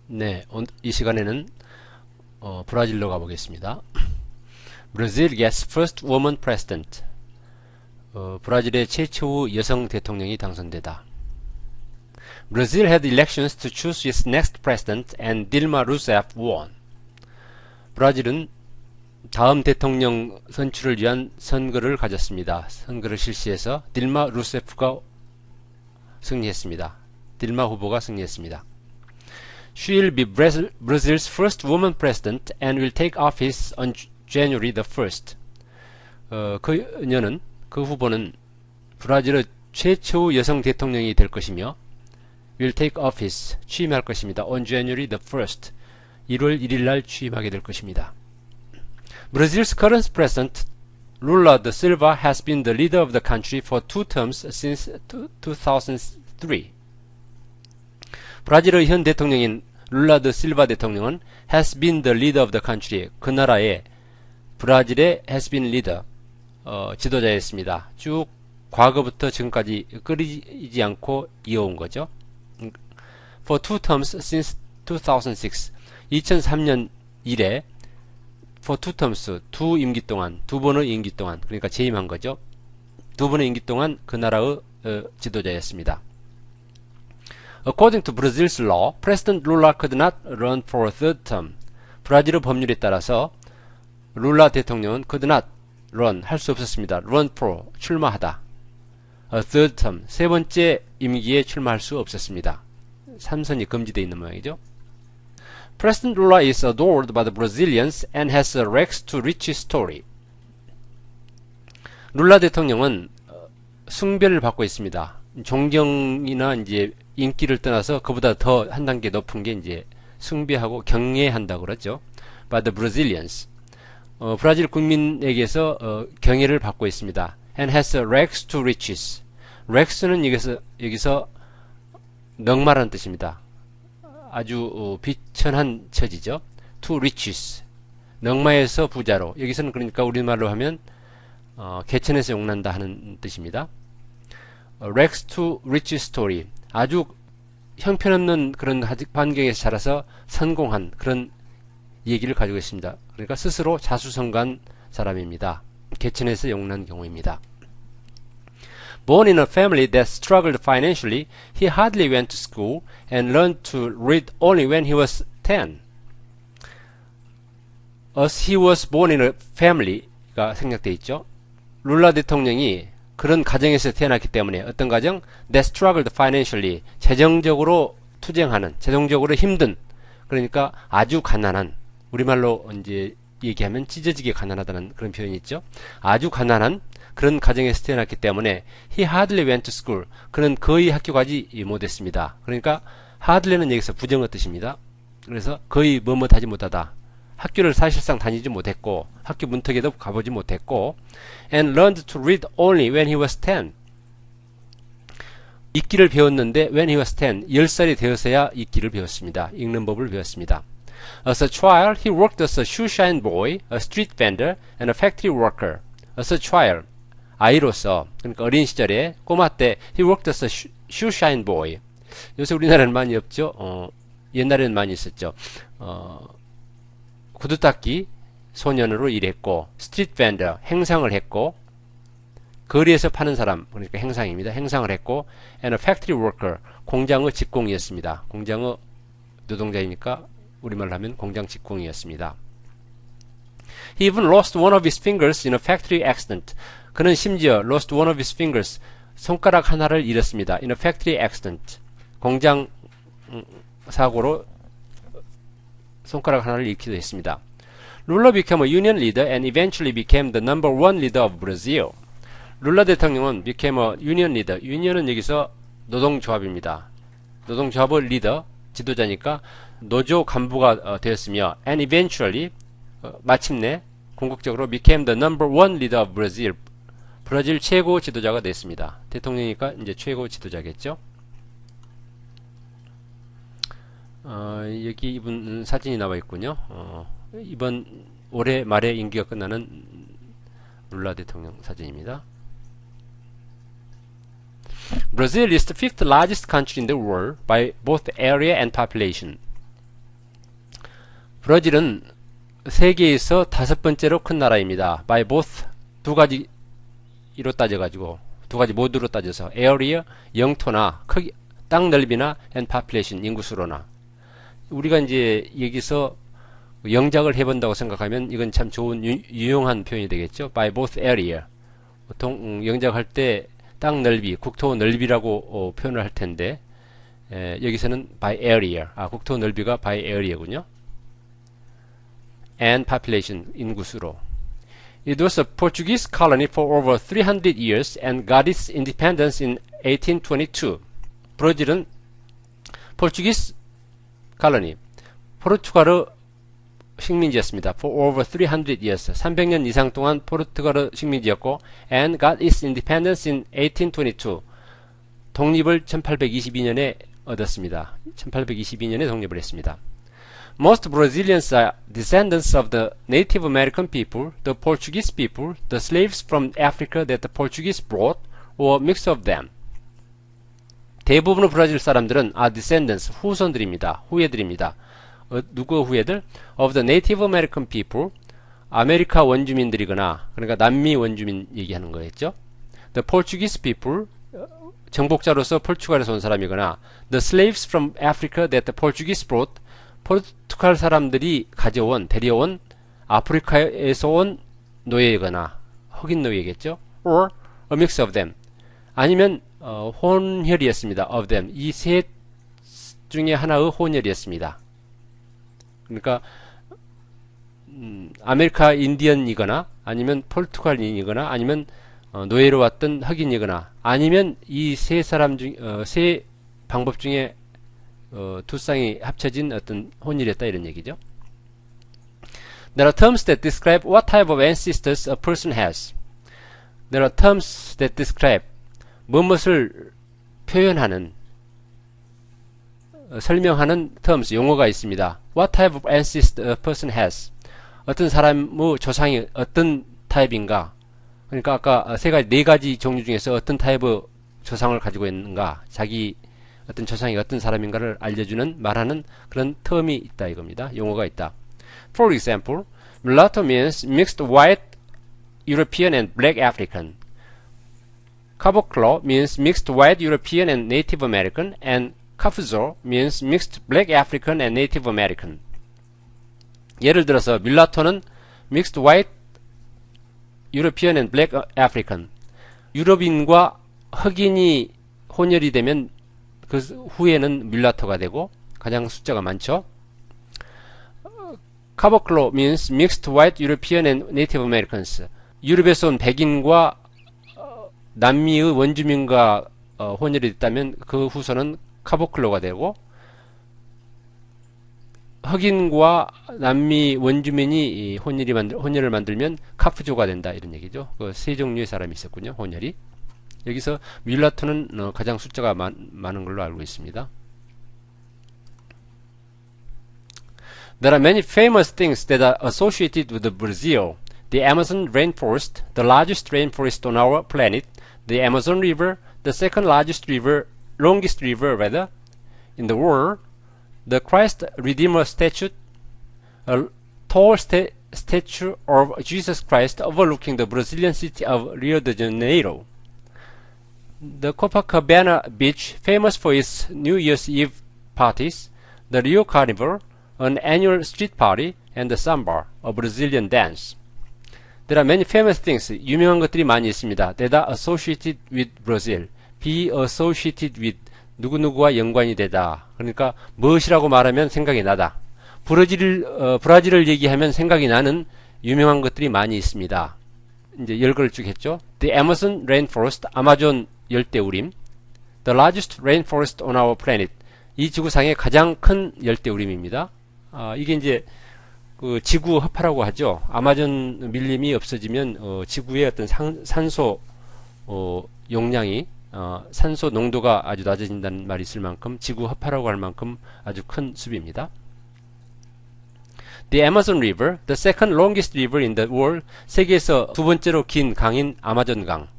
네, 이 시간에는 브라질로 가보겠습니다. Brazil gets first woman president. 브라질의 최초 여성 대통령이 당선되다. Brazil had elections to choose its next president and Dilma Rousseff won. 브라질은 다음 대통령 선출을 위한 선거를 가졌습니다. 선거를 실시해서 딜마 루세프가 승리했습니다. 딜마 후보가 승리했습니다. She will be Brazil's first woman president and will take office on January the 1st. 그 후보는 브라질의 최초 여성 대통령이 될 것이며 will take office, 취임할 것입니다. on January the 1st. 1월 1일 날 취임하게 될 것입니다. Brazil's current president, Lula da Silva, has been the leader of the country for 2 terms since 2003. 브라질의 현 대통령인 룰라 드 실바 대통령은 has been the leader of the country, 그 나라의 브라질의 has been leader, 지도자였습니다. 쭉 과거부터 지금까지 끊이지 않고 이어온 거죠. For 2 terms since 2006, 2003년 이래 for 2 terms, 두 임기 동안, 두 번의 임기 동안, 그러니까 재임한 거죠. 두 번의 임기 동안 그 나라의 지도자였습니다. According to Brazil's law, President Lula could not run for a third term. 브라질의 법률에 따라서 룰라 대통령은 could not run, 할 수 없었습니다. run for, 출마하다. A third term, 세 번째 임기에 출마할 수 없었습니다. 3선이 금지되어 있는 모양이죠. President Lula is adored by the Brazilians and has a rags to riches story. 룰라 대통령은 숭배를 받고 있습니다. 존경이나 이제 인기를 떠나서 그보다 더 한 단계 높은 게 이제 숭배하고 경애한다고 그러죠. By the Brazilians. 브라질 국민에게서 경애를 받고 있습니다. And has a rags to riches. rags는 여기서 넉마라는 뜻입니다. 아주 비천한 처지죠. To riches. 넉마에서 부자로. 여기서는 그러니까 우리말로 하면 개천에서 용난다 하는 뜻입니다. rags to riches story. 아주 형편없는 그런 환경에서 자라서 성공한 그런 얘기를 가지고 있습니다. 그러니까 스스로 자수성가한 사람입니다. 개천에서 용난 경우입니다. Born in a family that struggled financially, he hardly went to school and learned to read only when he was 10. As he was born in a family가 생략되어 있죠. 룰라 대통령이 그런 가정에서 태어났기 때문에 어떤 가정? That struggled financially. 재정적으로 투쟁하는, 재정적으로 힘든, 그러니까 아주 가난한, 우리말로 이제 얘기하면 찢어지게 가난하다는 그런 표현이 있죠. 아주 가난한 그런 가정에서 태어났기 때문에 he hardly went to school. 그는 거의 학교 가지 못했습니다. 그러니까 hardly는 여기서 부정어 뜻입니다. 그래서 거의 뭐뭇하지 못하다. 학교를 사실상 다니지 못했고 학교 문턱에도 가보지 못했고 and learned to read only when he was 10. 읽기를 배웠는데 when he was 10, 10살이 되어서야 읽기를 배웠습니다. 읽는 법을 배웠습니다. As a child, he worked as a shoeshine boy, a street vendor, and a factory worker. As a child, 아이로서, 그러니까 어린 시절에 꼬마 때 he worked as a shoeshine boy. 요새 우리나라는 많이 없죠. 옛날에는 많이 있었죠. 구두닦기 소년으로 일했고 스트리트 밴더 행상을 했고 거리에서 파는 사람 그러니까 행상입니다. 행상을 했고 and a factory worker 공장의 직공이었습니다. 공장의 노동자이니까 우리말로 하면 공장 직공이었습니다. He even lost one of his fingers in a factory accident. 그는 심지어 lost one of his fingers 손가락 하나를 잃었습니다. in a factory accident. 공장 사고로 손가락 하나를 잃기도 했습니다. Lula became a union leader and eventually became the number one leader of Brazil. 룰라 대통령은 became a union leader. union은 여기서 노동조합입니다. 노동조합의 리더, 지도자니까 노조 간부가 되었으며 and eventually 마침내 궁극적으로 became the number one leader of Brazil. 브라질 최고 지도자가 됐습니다. 대통령이니까 이제 최고 지도자겠죠. 여기 이분 사진이 나와 있군요. 이번 올해 말에 임기가 끝나는 룰라 대통령 사진입니다. Brazil is the fifth largest country in the world by both area and population. 브라질은 세계에서 5번째로 큰 나라입니다. by both 두 가지로 따져가지고 두 가지 모두로 따져서 area 영토나 크기 땅 넓이나 and population 인구수로나 우리가 이제 여기서 영작을 해본다고 생각하면 이건 참 좋은 유용한 표현이 되겠죠. by both area 보통 영작할 때 땅 넓이, 국토 넓이라고 표현을 할 텐데 여기서는 by area 국토 넓이가 by area군요. and population 인구수로 It was a Portuguese colony for over 300 years and got its independence in 1822. 브라질은 포르투기스 칼로니 포르투갈어 식민지였습니다. For over 300 years 300년 이상 동안 포르투갈어 식민지였고 and got its independence in 1822 독립을 1822년에 얻었습니다. 1822년에 독립을 했습니다. Most Brazilians are descendants of the Native American people, the Portuguese people, the slaves from Africa that the Portuguese brought, or a mix of them. 대부분의 브라질 사람들은 are descendants, 후손들입니다. 후예들입니다. 누구 후예들? Of the Native American people, 아메리카 원주민들이거나 그러니까 남미 원주민 얘기하는 거겠죠. The Portuguese people, 정복자로서 포르투갈에서 온 사람이거나 the slaves from Africa that the Portuguese brought, 포르투갈 사람들이 가져온, 데려온 아프리카에서 온 노예거나 흑인 노예겠죠. or a mix of them. 아니면 혼혈이었습니다. of them. 이 셋 중에 하나의 혼혈이었습니다. 그러니까 아메리카 인디언이거나 아니면 포르투갈인이거나 아니면 노예로 왔던 흑인이거나 아니면 이 세 사람 중 세 방법 중에 두 쌍이 합쳐진 어떤 혼혈이었다 이런 얘기죠. There are terms that describe what type of ancestors a person has. There are terms that describe 무엇을 표현하는 설명하는 terms 용어가 있습니다. What type of ancestor a person has. 어떤 사람의 조상이 어떤 타입인가. 그러니까 아까 네 가지 종류 중에서 어떤 타입의 조상을 가지고 있는가. 자기 어떤 조상이 어떤 사람인가를 알려주는 말하는 그런 term이 있다 이겁니다. 용어가 있다. For example, mulatto means mixed white European and black African. Caboclo means mixed white European and Native American, and Cafuzo means mixed black African and Native American. 예를 들어서 뮬라토는 mixed white European and black African. 유럽인과 흑인이 혼혈이 되면 그 후에는 뮬라토가 되고 가장 숫자가 많죠. Caboclo means mixed white European and Native Americans. 유럽에서 온 백인과 남미의 원주민과 혼혈이 됐다면 그 후손은 카보클로가 되고 흑인과 남미 원주민이 혼혈을 만들면 카프조가 된다 이런 얘기죠. 그 세 종류의 사람이 있었군요. 혼혈이. 여기서 뮬라토는 가장 숫자가 많은 걸로 알고 있습니다. There are many famous things that are associated with Brazil. The Amazon rainforest, the largest rainforest on our planet, the Amazon River, the second largest river, longest river rather, in the world, the Christ Redeemer statue, a tall statue of Jesus Christ overlooking the Brazilian city of Rio de Janeiro, the Copacabana beach, famous for its New Year's Eve parties, the Rio Carnival, an annual street party, and the samba, a Brazilian dance. There are many famous things. 유명한 것들이 많이 있습니다. That are associated with Brazil. Be associated with 누구누구와 연관이 되다. 그러니까 무엇이라고 말하면 생각이 나다. 브라질을 얘기하면 생각이 나는 유명한 것들이 많이 있습니다. 이제 열거를 쭉 했죠. The Amazon rainforest, 아마존 열대우림. The largest rainforest on our planet. 이 지구상의 가장 큰 열대우림입니다. 이게 이제 그 지구 허파라고 하죠. 아마존 밀림이 없어지면 지구의 어떤 산소 용량이 산소 농도가 아주 낮아진다는 말이 있을 만큼 지구 허파라고 할 만큼 아주 큰 숲입니다. The Amazon River, the second longest river in the world, 세계에서 두 번째로 긴 강인 아마존강.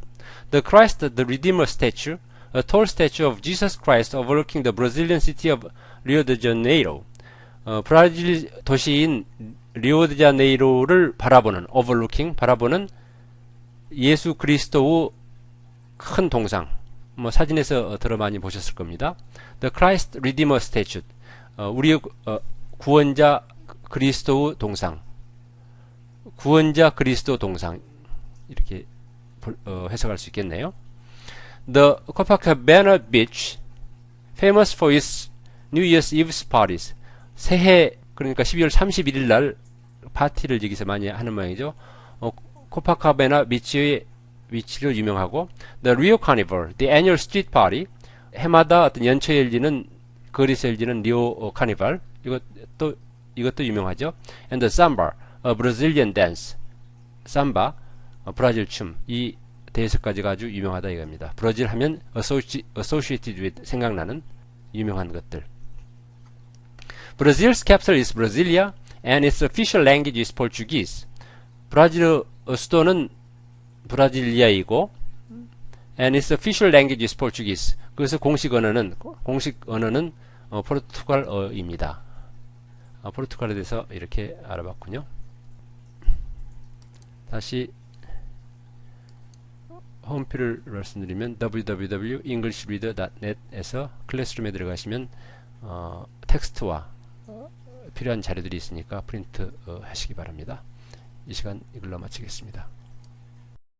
The Christ the Redeemer statue, a tall statue of Jesus Christ overlooking the Brazilian city of Rio de Janeiro. 브라질 도시인 리오데자네이로를 바라보는 overlooking 바라보는 예수 그리스도의 큰 동상. 뭐 사진에서 들어 많이 보셨을 겁니다. The Christ Redeemer Statue. 우리의 구원자 그리스도의 동상. 구원자 그리스도 동상. 이렇게 해석할 수 있겠네요. The Copacabana Beach, famous for its New Year's Eve parties. 새해, 그러니까 12월 31일 날 파티를 여기서 많이 하는 모양이죠. 코파카베나 비치의 위치로 유명하고, The Rio Carnival, the annual street party. 해마다 어떤 연초에 열리는, 거리에서 열리는 리오 카니발. 이것도 유명하죠. And the Samba, a Brazilian dance. 삼바, 브라질 춤. 이 대여섯 가지가 아주 유명하다 이겁니다. 브라질 하면 associated with 생각나는 유명한 것들. Brazil's capital is Brasilia and its official language is Portuguese. 브라질 수도는 브라질리아이고 and its official language is Portuguese. 그래서 공식 언어는 포르투갈어입니다. 포르투갈에 대해서 이렇게 알아봤군요. 다시 홈페이지를 말씀드리면 www.englishreader.net에서 클래스룸에 들어가시면 텍스트와 필요한 자료들이 있으니까 프린트 하시기 바랍니다. 이 시간 이걸로 마치겠습니다.